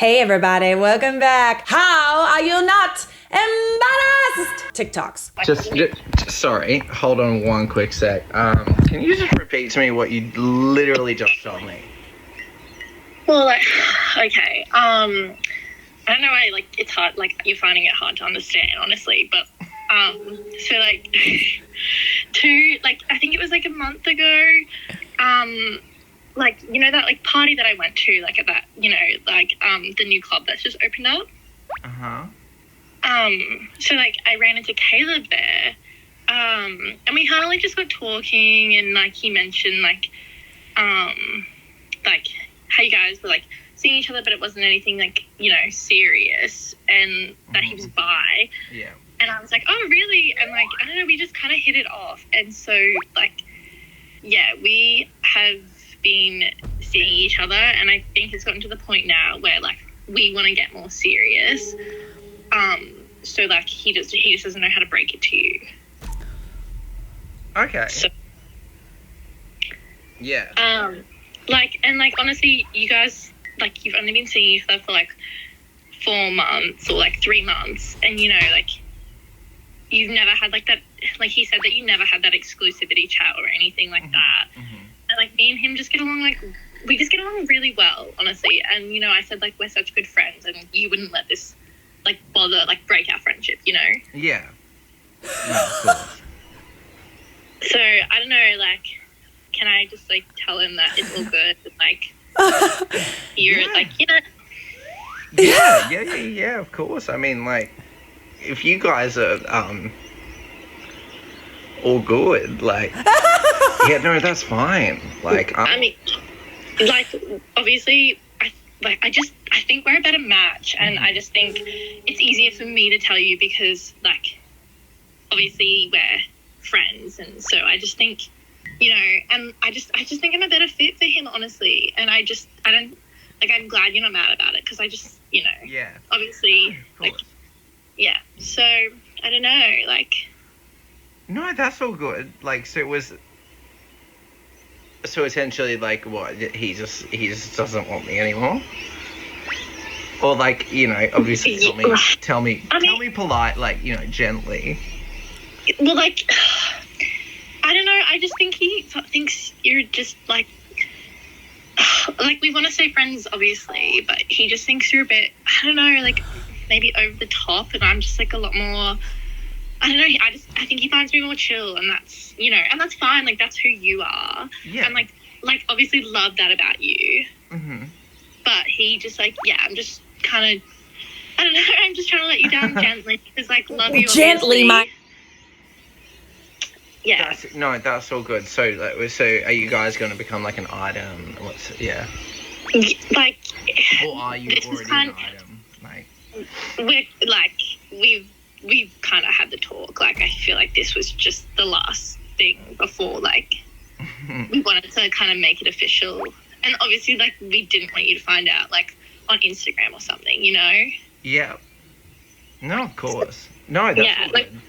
Hey everybody, welcome back. How are you not embarrassed? TikToks. Just sorry, hold on one quick sec. Can you just repeat to me what you literally just told me? Well, okay. I don't know why, it's hard, you're finding it hard to understand, honestly, but, so, I think it was, a month ago, that, party that I went to, at that, the new club that's just opened up. Uh-huh. So, I ran into Caleb there, and we kind of, just got talking, and, he mentioned, how you guys were, seeing each other, but it wasn't anything, serious, and that he was bi. Yeah. And I was like, oh, really? And, I don't know, we just kind of hit it off. And so, yeah, we have been seeing each other, and I think it's gotten to the point now where, we want to get more serious. So, he just doesn't know how to break it to you. Okay. So, yeah. Honestly, you guys, you've only been seeing each other for, 4 months or, 3 months. And, you've never had, that, he said that you never had that exclusivity chat or anything like that. Mm-hmm. And, me and him just get along, we just get along really well, honestly. And, I said, we're such good friends and you wouldn't let this, bother, break our friendship, Yeah. No, of course. So, I don't know, can I just, tell him that it's all good? You're, yeah. Yeah, of course. I mean, if you guys are, all good, yeah, no, that's fine. Obviously, I think we're a better match, and I just think it's easier for me to tell you because, obviously we're friends, and so I just think, and I just think I'm a better fit for him, honestly, and I'm glad you're not mad about it, because I just, yeah, obviously, yeah, so, I don't know, No, that's all good. So essentially, what, he just doesn't want me anymore? Or, obviously tell me polite, gently. Well, I don't know, I just think he thinks you're just, we want to stay friends, obviously, but he just thinks you're a bit, I don't know, maybe over the top, and I'm just, a lot more, I don't know, I think he finds me more chill, and that's, and that's fine, that's who you are. Yeah. And, obviously love that about you. Mm-hmm. But he just, yeah, I'm just kind of, I don't know, I'm just trying to let you down gently, because, love you, Gently, obviously. Yeah. That's all good. So are you guys going to become, an item? Yeah. Or are you already an item? We've kind of had the talk. I feel this was just the last thing before, we wanted to kind of make it official. And obviously, we didn't want you to find out, on Instagram or something, Yeah. No, of course. No, that's all good.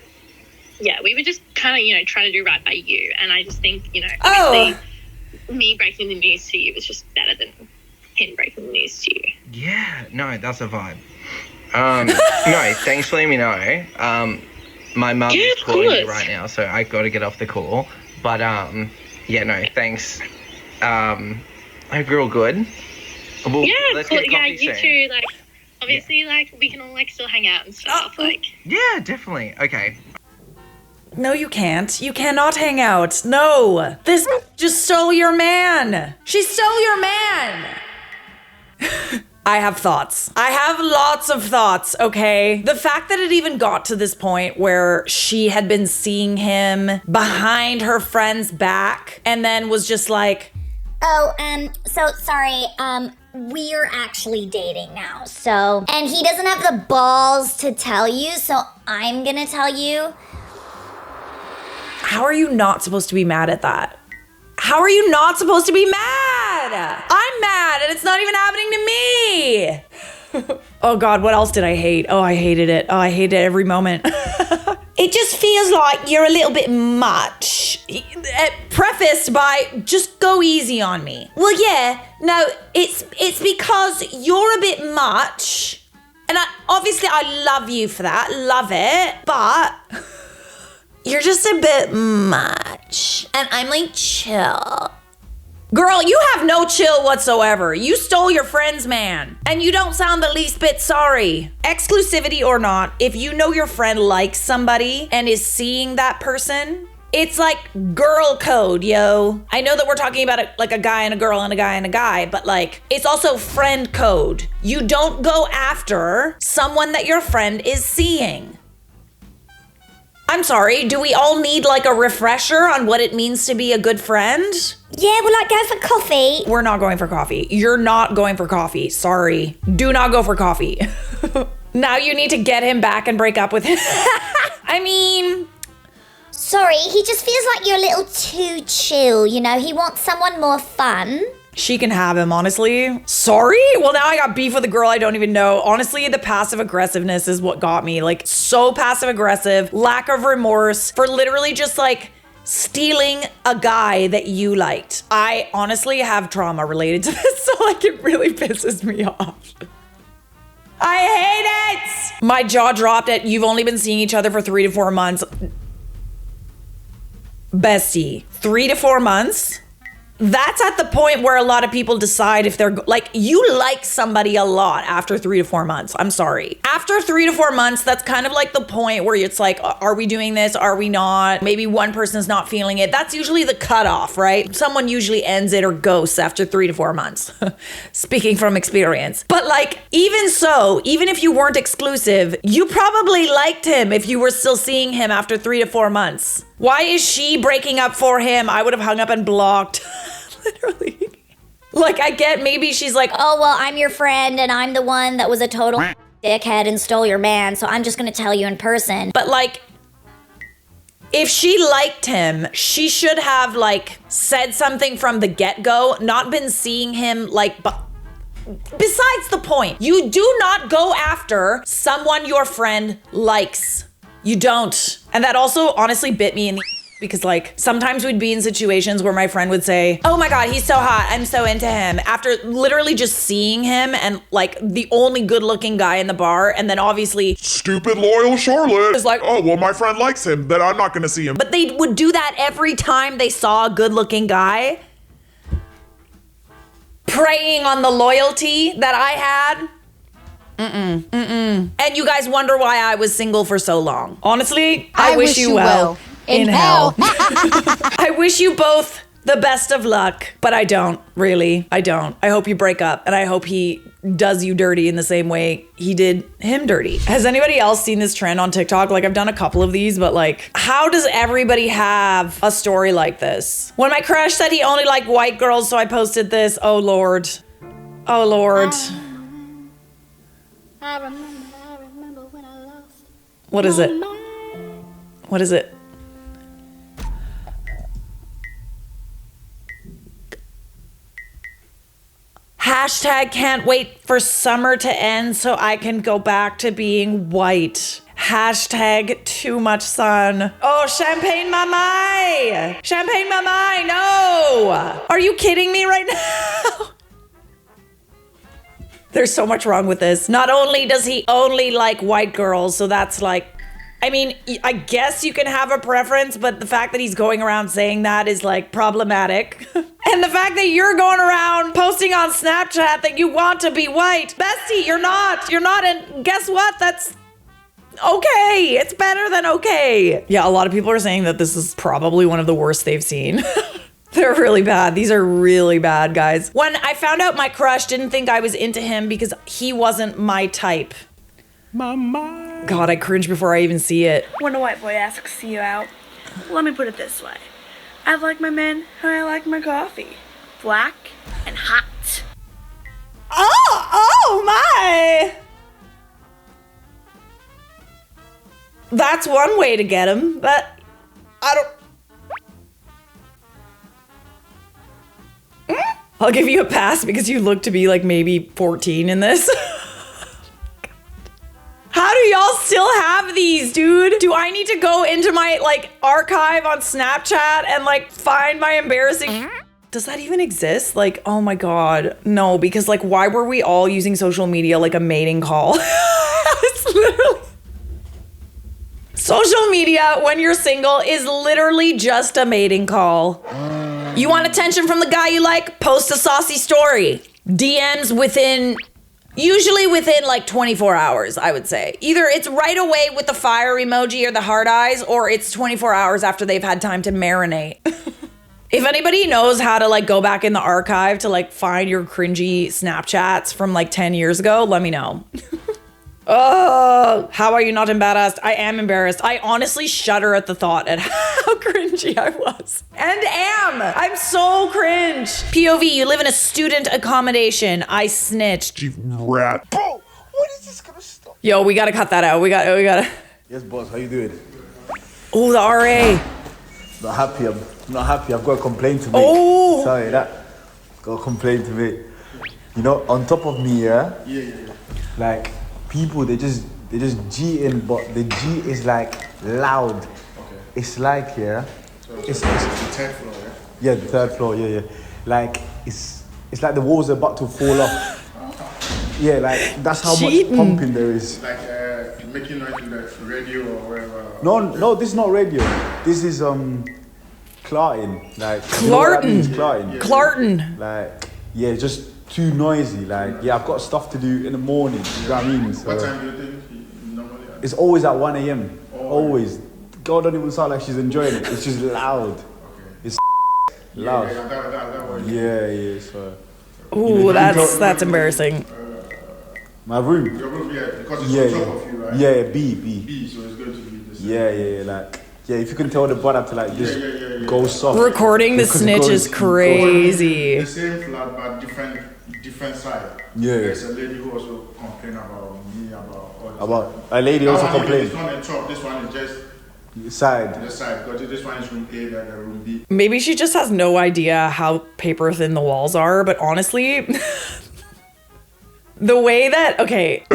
Yeah, we were just kind of, trying to do right by you. And I just think, obviously, me breaking the news to you was just better than him breaking the news to you. Yeah, no, that's a vibe. No, thanks for letting me know. My mum is calling me right now, so I got to get off the call. But, yeah, no, thanks. I hope you're all good. Let's get coffee you soon. too. Obviously, we can all, still hang out and stuff. Yeah, definitely. Okay. No, you can't. You cannot hang out. No. This just stole your man. She stole your man. I have thoughts. I have lots of thoughts, okay? The fact that it even got to this point where she had been seeing him behind her friend's back and then was just like, so sorry, we're actually dating now, so. And he doesn't have the balls to tell you, so I'm gonna tell you. How are you not supposed to be mad at that? How are you not supposed to be mad? I'm mad and it's not even happening to me. Oh God, what else did I hate? Oh, I hated it. Oh, I hated every moment. It just feels like you're a little bit much. prefaced by, just go easy on me. Well, yeah, no, it's because you're a bit much. And obviously I love you for that, love it, but you're just a bit much. And I'm like, chill. Girl, you have no chill whatsoever. You stole your friend's man, and you don't sound the least bit sorry. Exclusivity or not, if you know your friend likes somebody and is seeing that person, it's like girl code, yo. I know that we're talking about it like a guy and a girl and a guy and a guy, but like it's also friend code. You don't go after someone that your friend is seeing. I'm sorry, do we all need like a refresher on what it means to be a good friend? Yeah, we'll like go for coffee. We're not going for coffee. You're not going for coffee. Sorry. Do not go for coffee. Now you need to get him back and break up with him. I mean... Sorry, he just feels like you're a little too chill, you know? He wants someone more fun. She can have him, honestly. Sorry? Well, now I got beef with a girl I don't even know. Honestly, the passive aggressiveness is what got me. Like, so passive aggressive, lack of remorse for literally just like stealing a guy that you liked. I honestly have trauma related to this, so like it really pisses me off. I hate it! My jaw dropped at, you've only been seeing each other for 3 to 4 months. Bestie, 3 to 4 months? That's at the point where a lot of people decide if they're like, you like somebody a lot after 3 to 4 months. I'm sorry. After 3 to 4 months, that's kind of like the point where it's like, are we doing this? Are we not? Maybe one person's not feeling it. That's usually the cutoff, right? Someone usually ends it or ghosts after 3 to 4 months. Speaking from experience. But like, even so, even if you weren't exclusive, you probably liked him if you were still seeing him after 3 to 4 months. Why is she breaking up for him? I would have hung up and blocked. Literally. Like, I get maybe she's like, oh, well, I'm your friend and I'm the one that was a total dickhead and stole your man, so I'm just gonna tell you in person. But like, if she liked him, she should have like said something from the get-go, not been seeing him like, besides the point, you do not go after someone your friend likes. You don't. And that also honestly bit me in the because like sometimes we'd be in situations where my friend would say, oh my God, he's so hot, I'm so into him, after literally just seeing him and like the only good looking guy in the bar, and then obviously stupid loyal Charlotte is like, oh well, my friend likes him, then I'm not gonna see him. But they would do that every time they saw a good looking guy, preying on the loyalty that I had. And you guys wonder why I was single for so long. Honestly, I wish you well. In hell. I wish you both the best of luck, but I don't, really. I don't. I hope you break up, and I hope he does you dirty in the same way he did him dirty. Has anybody else seen this trend on TikTok? Like, I've done a couple of these, but like, how does everybody have a story like this? When my crush said he only liked white girls, so I posted this. Oh, Lord. Oh, Lord. I remember when I lost. What is it? What is it? Hashtag can't wait for summer to end so I can go back to being white. Hashtag too much sun. Oh, champagne mamai! Champagne mamai, no! Are you kidding me right now? There's so much wrong with this. Not only does he only like white girls, so that's like, I mean, I guess you can have a preference, but the fact that he's going around saying that is like problematic. And the fact that you're going around posting on Snapchat that you want to be white. Bestie, you're not. You're not, and guess what? That's okay. It's better than okay. Yeah, a lot of people are saying that this is probably one of the worst they've seen. They're really bad. These are really bad, guys. When I found out my crush didn't think I was into him because he wasn't my type. Mama. God, I cringe before I even see it. When a white boy asks you out, let me put it this way. I like my men how I like my coffee. Black and hot. Oh my! That's one way to get him, but I don't... I'll give you a pass because you look to be like maybe 14 in this. How do y'all still have these, dude? Do I need to go into my like archive on Snapchat and like find my embarrassing? Does that even exist? Like, oh my God, no, because like, why were we all using social media like a mating call? It's literally. Social media when you're single is literally just a mating call. You want attention from the guy you like? Post a saucy story. DMs usually within like 24 hours, I would say. Either it's right away with the fire emoji or the heart eyes, or it's 24 hours after they've had time to marinate. If anybody knows how to like go back in the archive to like find your cringy Snapchats from like 10 years ago, let me know. Oh, how are you not embarrassed? I am embarrassed. I honestly shudder at the thought at how cringy I was. And am. I'm so cringe. POV, you live in a student accommodation. I snitched. You rat. Bro, what is this gonna stop? Yo, we gotta cut that out. We gotta. Yes, boss, how you doing? Oh, the RA. Not happy, I'm not happy. I've got a complaint to make. Oh. Sorry, got a complaint to make. You know, on top of me, yeah? Yeah. Like, people, they just G-in, but the G is like loud. Okay. It's like, yeah. So it's the 10th floor, yeah? Yeah, the 3rd floor, yeah. Like, it's like the walls are about to fall off. Yeah, like, that's how much pumping there is. Like, making noise in the radio or wherever. No, this is not radio. This is, clarting. Like, Clarting. You know what that means, clarting? Yeah. Clarting. Like, yeah, just too noisy. Like, yeah, I've got stuff to do in the morning. You know what I mean? So, what time do you think you normally have? It's always at 1 a.m. Oh, always. Girl don't even sound like she's enjoying it. It's just loud. Okay. It's loud. Yeah, so. Ooh, that's embarrassing. My room. Your room, yeah, because it's on top of you, right? Yeah, B. B, so it's going to be the same. Yeah, like, yeah, if you can tell the brother to like just go soft. Recording the snitch is crazy. The same flat, but different side. Yeah. There's a lady who also complained about me, about a lady also complained. This one on top, this one is just the side, because this one is room A and the room B. Maybe she just has no idea how paper thin the walls are, but honestly, the way that, okay.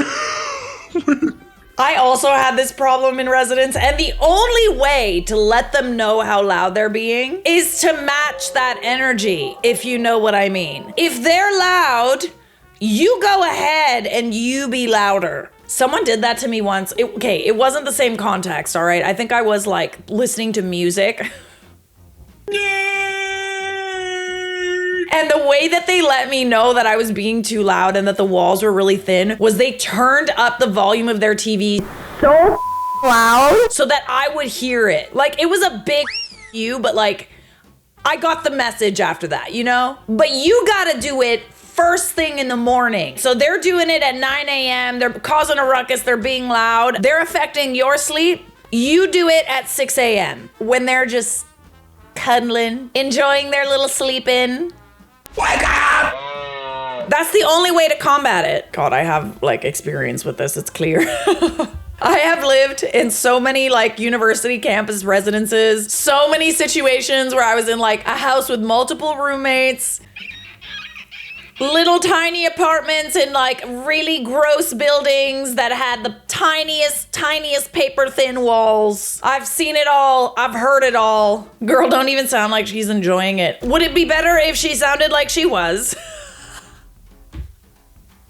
I also had this problem in residence, and the only way to let them know how loud they're being is to match that energy, if you know what I mean. If they're loud, you go ahead and you be louder. Someone did that to me once. It wasn't the same context, all right? I think I was like listening to music. And the way that they let me know that I was being too loud and that the walls were really thin was they turned up the volume of their TV so loud so that I would hear it. Like, it was a big you, but like, I got the message after that, you know? But you gotta do it first thing in the morning. So they're doing it at 9 a.m. They're causing a ruckus. They're being loud. They're affecting your sleep. You do it at 6 a.m. when they're just cuddling, enjoying their little sleep in. Wake up! That's the only way to combat it. God, I have like experience with this, it's clear. I have lived in so many like university campus residences, so many situations where I was in like a house with multiple roommates, little tiny apartments in like really gross buildings that had the tiniest paper thin walls. I've seen it all. I've heard it all. Girl don't even sound like she's enjoying it. Would it be better if she sounded like she was?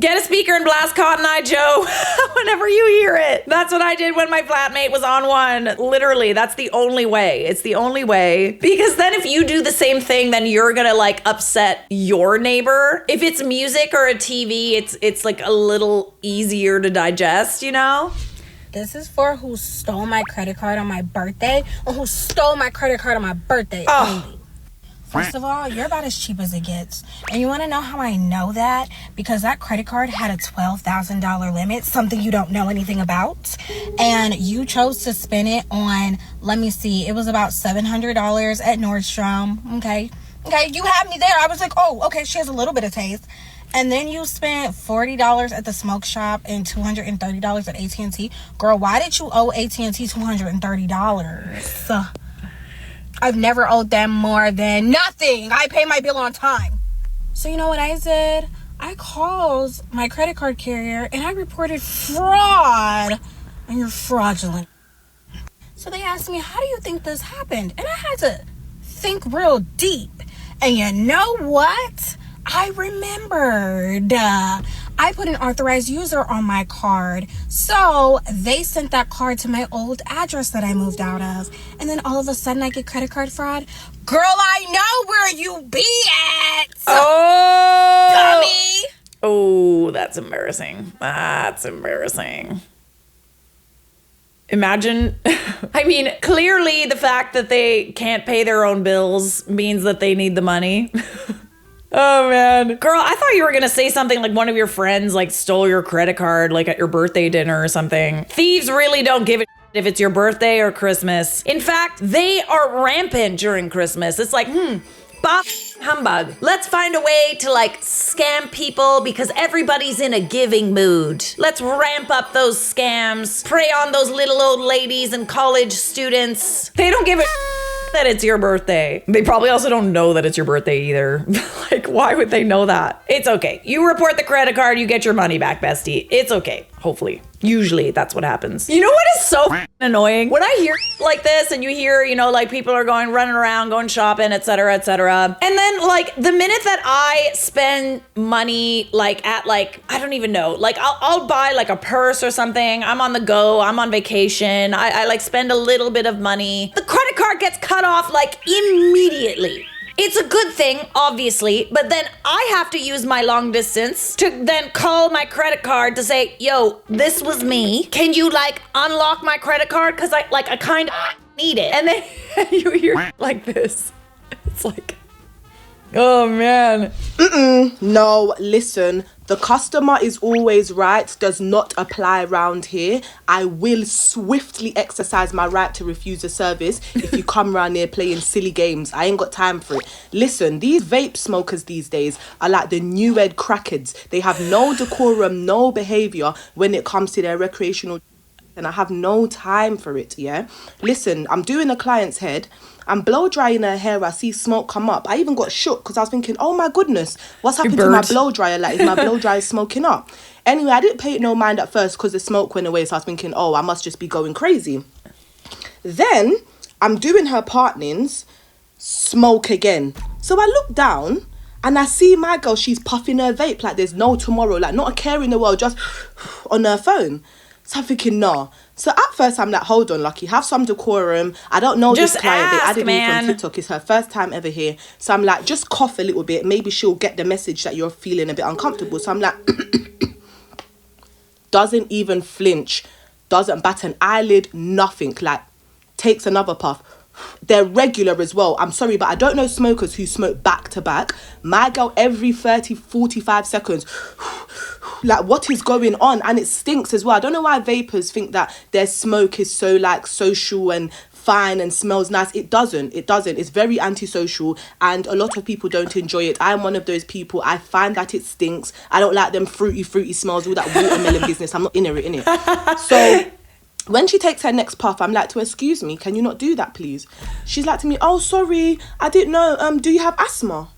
Get a speaker and blast Cotton Eye Joe whenever you hear it. That's what I did when my flatmate was on one. Literally, that's the only way. It's the only way. Because then if you do the same thing, then you're gonna like upset your neighbor. If it's music or a TV, it's like a little easier to digest, you know? This is for who stole my credit card on my birthday or who stole my credit card on my birthday only. First of all, you're about as cheap as it gets. And you want to know how I know that? Because that credit card had a $12,000 limit, something you don't know anything about. And you chose to spend it on, let me see, it was about $700 at Nordstrom. Okay, you had me there. I was like, oh, okay, she has a little bit of taste. And then you spent $40 at the smoke shop and $230 at AT&T. Girl, why did you owe AT&T $230? I've never owed them more than nothing. I pay my bill on time. So you know what I did? I called my credit card carrier and I reported fraud. and you're fraudulent. So they asked me, how do you think this happened? And I had to think real deep. And you know what? I remembered. I put an authorized user on my card. So they sent that card to my old address that I moved out of. And then all of a sudden I get credit card fraud. Girl, I know where you be at. Oh! Dummy. Oh, that's embarrassing. That's embarrassing. Imagine, I mean, clearly the fact that they can't pay their own bills means that they need the money. Oh man. Girl, I thought you were gonna say something like one of your friends like stole your credit card like at your birthday dinner or something. Thieves really don't give a if it's your birthday or Christmas. In fact, they are rampant during Christmas. It's like, bah, humbug. Let's find a way to like scam people because everybody's in a giving mood. Let's ramp up those scams, prey on those little old ladies and college students. They don't give a that it's your birthday. They probably also don't know that it's your birthday either. Like, why would they know that? It's okay. You report the credit card, you get your money back, bestie. It's okay, hopefully. Usually that's what happens. You know what is so annoying? When I hear like this and you hear, you know, like people are running around, going shopping, etc., etc. And then like the minute that I spend money like at like, I don't even know, like I'll buy like a purse or something. I'm on the go, I'm on vacation. I like spend a little bit of money. The credit card gets cut off like immediately. It's a good thing, obviously, but then I have to use my long distance to then call my credit card to say, yo, this was me. Can you like unlock my credit card? Cause I kind of need it. And then you hear like this. It's like, oh man. No, listen. The customer is always right does not apply around here. I will swiftly exercise my right to refuse a service if you come around here playing silly games. I ain't got time for it. Listen, these vape smokers these days are like the new ed crackheads. They have no decorum, no behavior when it comes to their recreational, and I have no time for it, yeah? Listen, I'm doing a client's head. I'm blow drying her hair. I see smoke come up. I even got shook because I was thinking, oh my goodness, what's happened to my blow dryer? Like, is my blow dryer smoking up? Anyway, I didn't pay it no mind at first because the smoke went away. So I was thinking, oh, I must just be going crazy. Then I'm doing her partnings, smoke again. So I look down and I see my girl, she's puffing her vape like there's no tomorrow, like not a care in the world, just on her phone. So I'm thinking, no. So at first I'm like, hold on, Lucky, have some decorum. I don't know just this client. Ask, they added me from TikTok. It's her first time ever here. So I'm like, just cough a little bit. Maybe she'll get the message that you're feeling a bit uncomfortable. So I'm like, doesn't even flinch, doesn't bat an eyelid, nothing. Like, takes another puff. They're regular as well. I'm sorry, but I don't know smokers who smoke back to back. My girl, every 30, 45 seconds, like, what is going on? And it stinks as well. I don't know why vapors think that their smoke is so like social and fine and smells nice. It doesn't. It's very antisocial and a lot of people don't enjoy it. I'm one of those people. I find that it stinks. I don't like them fruity smells, all that watermelon business. I'm not in it. So when she takes her next puff, I'm like to her, excuse me, can you not do that, please? She's like to me, oh, sorry, I didn't know. Do you have asthma?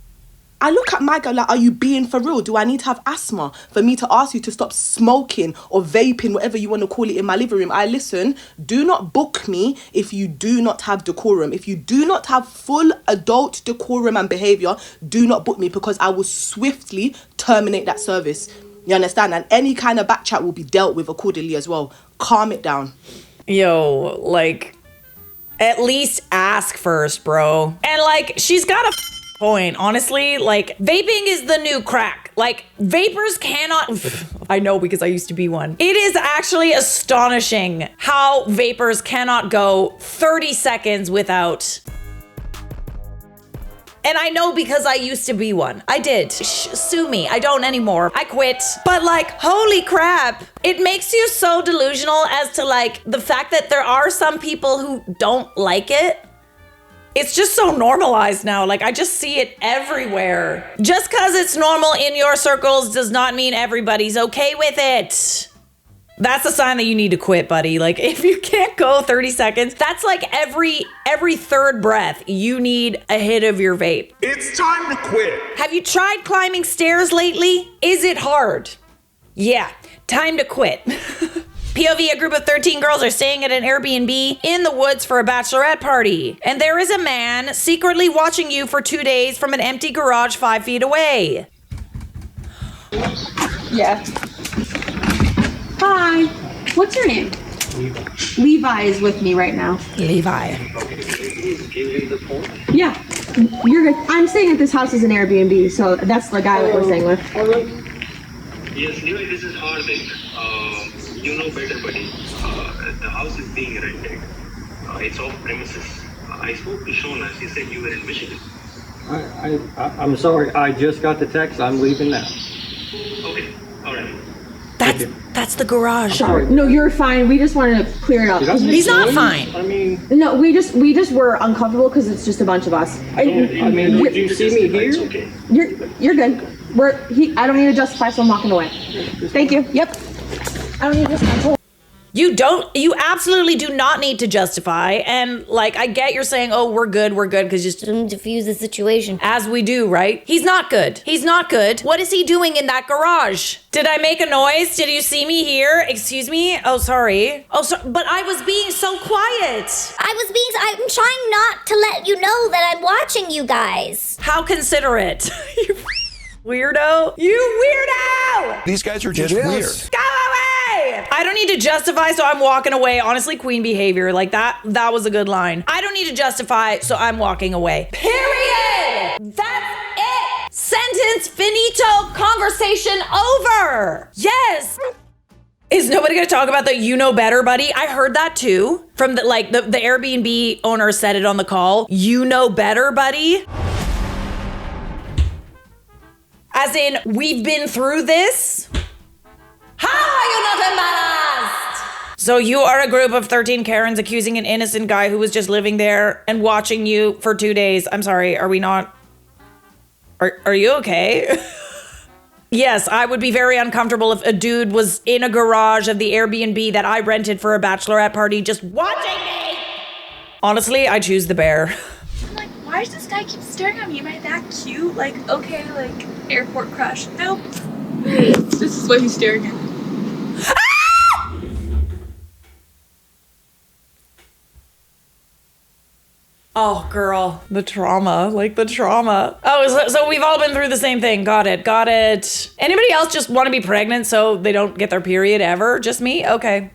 I look at my girl like, are you being for real? Do I need to have asthma for me to ask you to stop smoking or vaping, whatever you want to call it, in my living room? I listen, do not book me if you do not have decorum. If you do not have full adult decorum and behaviour, do not book me because I will swiftly terminate that service. You understand? And any kind of back chat will be dealt with accordingly as well. Calm it down. Yo, like, at least ask first, bro. And like, she's got a point, honestly. Like, vaping is the new crack. Like, vapors cannot I know because I used to be one. It is actually astonishing how vapors cannot go 30 seconds without. And I know because I used to be one. I did. Sue me. I don't anymore. I quit. But like, holy crap. It makes you so delusional as to like the fact that there are some people who don't like it. It's just so normalized now. Like, I just see it everywhere. Just because it's normal in your circles does not mean everybody's okay with it. That's a sign that you need to quit, buddy. Like, if you can't go 30 seconds, that's like every third breath, you need a hit of your vape. It's time to quit. Have you tried climbing stairs lately? Is it hard? Yeah, time to quit. POV, a group of 13 girls are staying at an Airbnb in the woods for a bachelorette party. And there is a man secretly watching you for 2 days from an empty garage 5 feet away. Yeah. Hi. What's your name? Levi is with me right now. Levi. Yeah. You're good. I'm staying at this house as an Airbnb, so that's the guy that we're staying with. Yes, Levi, this is Hardik. You know better, buddy. The house is being rented. It's off premises. I spoke to Shona. She said you were in Michigan. I'm sorry. I just got the text. I'm leaving now. Okay. All right. That's the garage. Sorry. No, you're fine. We just wanted to clear it up. He's not fine. I mean, no, we just were uncomfortable because it's just a bunch of us. I mean, did you see me here? Okay. You're good. I don't need to justify, so I'm walking away. Thank you. Yep. I don't need to justify. You absolutely do not need to justify. And like, I get you're saying, oh, we're good, because just to diffuse the situation. As we do, right? He's not good. He's not good. What is he doing in that garage? Did I make a noise? Did you see me here? Excuse me? Oh, sorry. Oh, but I was being so quiet. I'm trying not to let you know that I'm watching you guys. How considerate. You weirdo. You weirdo! These guys are just weird. Go away! I don't need to justify, so I'm walking away. Honestly, queen behavior. Like that was a good line. I don't need to justify, so I'm walking away. Period! That's it! Sentence finito, conversation over! Yes! Is nobody gonna talk about the you know better, buddy? I heard that too. From the Airbnb owner said it on the call. You know better, buddy? As in, we've been through this? How are you not embarrassed? So you are a group of 13 Karens accusing an innocent guy who was just living there and watching you for 2 days. I'm sorry, are we not? Are you okay? Yes, I would be very uncomfortable if a dude was in a garage of the Airbnb that I rented for a bachelorette party just watching me. Honestly, I choose the bear. I'm like, why does this guy keep staring at me? Am I that cute? Like, okay, like, airport crush. Nope. This is what he's staring at. Ah! Oh, girl, the trauma. Oh, so we've all been through the same thing. Got it. Anybody else just want to be pregnant so they don't get their period ever? Just me? Okay.